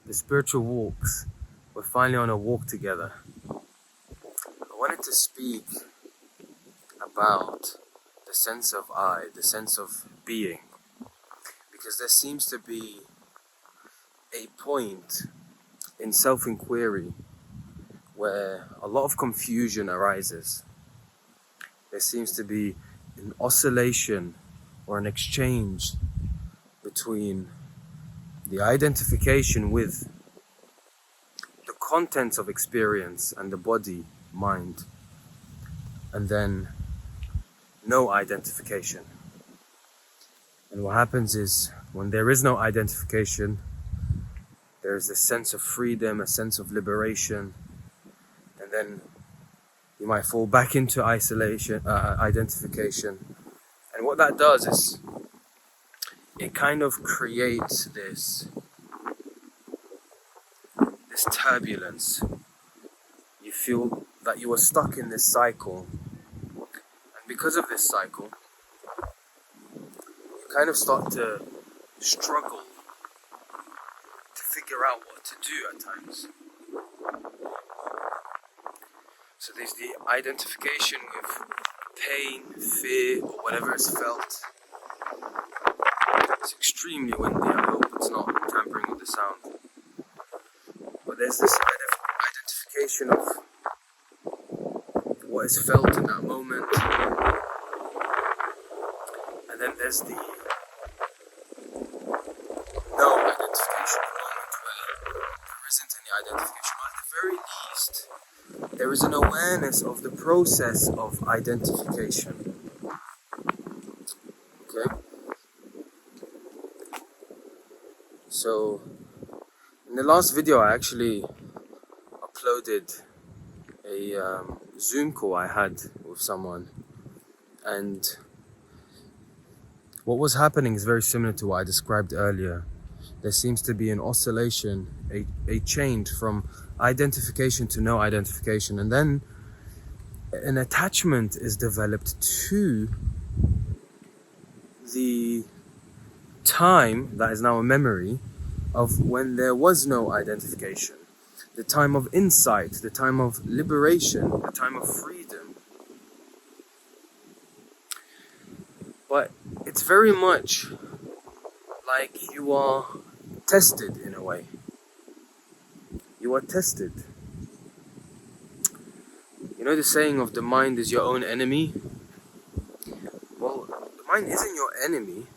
the spiritual walks. We're finally on a walk together. I wanted to speak about the sense of I, the sense of being, because there seems to be a point in self-inquiry where a lot of confusion arises. There seems to be an oscillation or an exchange between the identification with the contents of experience and the body, mind, and then no identification. And what happens is, when there is no identification, there is a sense of freedom, a sense of liberation, and then you might fall back into identification. And what that does is, it kind of creates this turbulence. You feel that you are stuck in this cycle, and because of this cycle, you kind of start to struggle to figure out what to do at times. So there's the identification with pain, fear, or whatever is felt. It's extremely windy. I hope it's not tampering with the sound. But there's this identification of what is felt in that moment. And then there's the no identification moment where there isn't any identification. But at the very least, there is an awareness of the process of identification. Okay? So, in the last video I actually uploaded a Zoom call I had with someone, and what was happening is very similar to what I described earlier. There seems to be an oscillation, a change from identification to no identification, and then an attachment is developed to the time that is now a memory of when there was no identification, the time of insight, the time of liberation, the time of freedom. But it's very much like you are tested in a way. You are tested. You know the saying of the mind is your own enemy? Well, the mind isn't your enemy.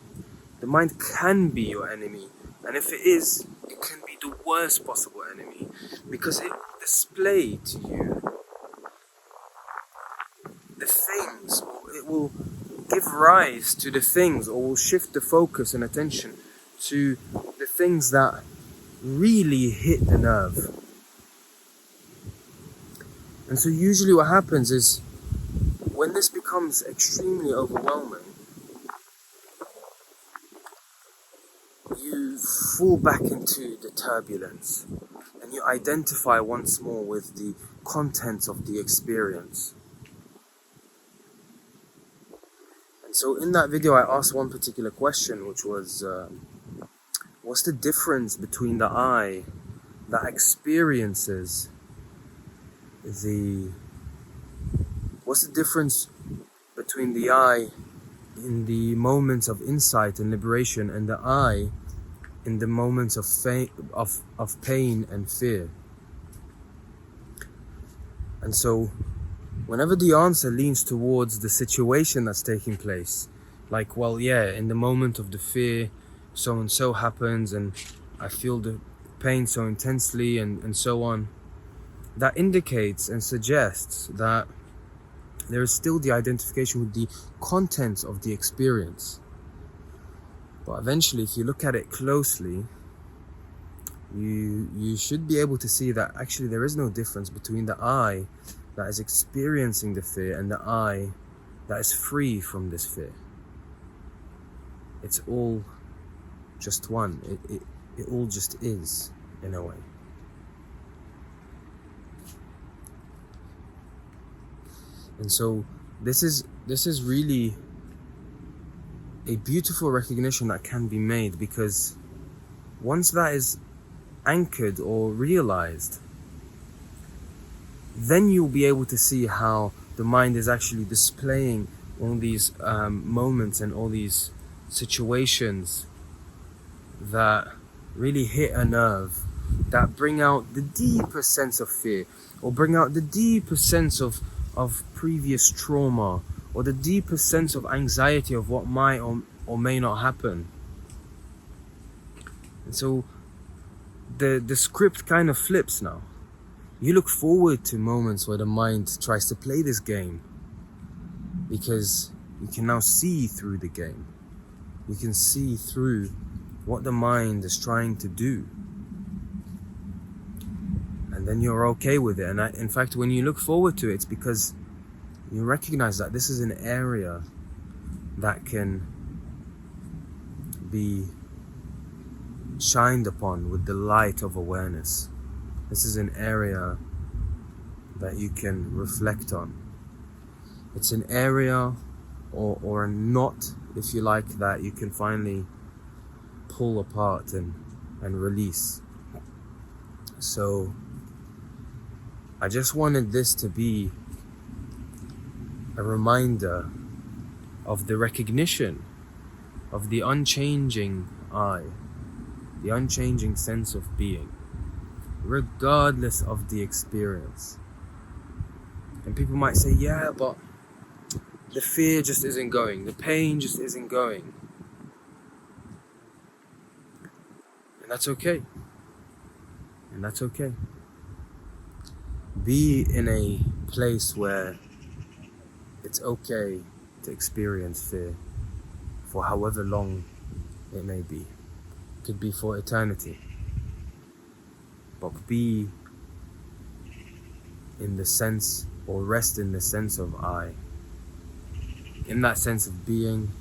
The mind can be your enemy. And if it is, it can be the worst possible enemy, because it will display to you the things, or it will give rise to the things, or will shift the focus and attention to the things that really hit the nerve. And so usually what happens is, when this becomes extremely overwhelming, you fall back into the turbulence and you identify once more with the contents of the experience. And so in that video I asked one particular question, which was, what's the difference between the I that experiences what's the difference between the I in the moments of insight and liberation and the I in the moments of pain and fear? And so whenever the answer leans towards the situation that's taking place, like, well, yeah, in the moment of the fear, so and so happens and I feel the pain so intensely and so on, that indicates and suggests that there is still the identification with the contents of the experience. But eventually, if you look at it closely, you should be able to see that actually there is no difference between the I that is experiencing the fear and the I that is free from this fear. It's all just one. It all just is, in a way. And so this is really a beautiful recognition that can be made, because once that is anchored or realized, then you'll be able to see how the mind is actually displaying all these moments and all these situations that really hit a nerve, that bring out the deepest sense of fear, or bring out the deepest sense of previous trauma, or the deepest sense of anxiety of what might or may not happen. And so the script kind of flips now. You look forward to moments where the mind tries to play this game, because you can now see through the game. You can see through what the mind is trying to do. And then you're okay with it. And in fact, when you look forward to it, it's because you recognize that this is an area that can be shined upon with the light of awareness. This is an area that you can reflect on. It's an area or a knot, if you like, that you can finally pull apart and release. So I just wanted this to be a reminder of the recognition of the unchanging I, the unchanging sense of being, regardless of the experience. And people might say, yeah, but the fear just isn't going, the pain just isn't going. And that's okay. And that's okay. Be in a place where it's okay to experience fear for however long it may be. It could be for eternity. But be in the sense, or rest in the sense of I. In that sense of being.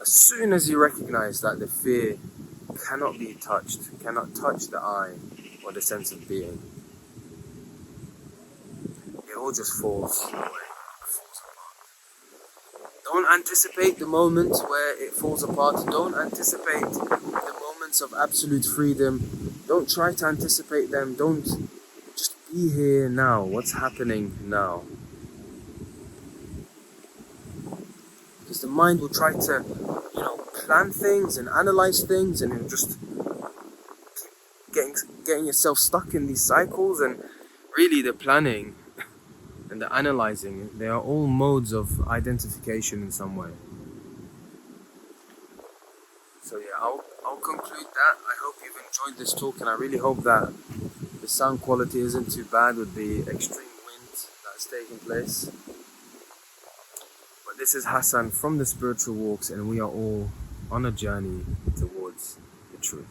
As soon as you recognize that the fear cannot be touched, cannot touch the I or the sense of being, it all just falls away. Don't anticipate the moments where it falls apart. Don't anticipate the moments of absolute freedom. Don't try to anticipate them. Don't, just be here now. What's happening now? Because the mind will try to, plan things and analyze things, and it'll just keep getting yourself stuck in these cycles. And really, the planning and the analyzing, they are all modes of identification in some way. So yeah, I'll conclude that. I hope you've enjoyed this talk, and I really hope that the sound quality isn't too bad with the extreme wind that's taking place. But this is Hassan from the Spiritual Walks, and we are all on a journey towards the truth.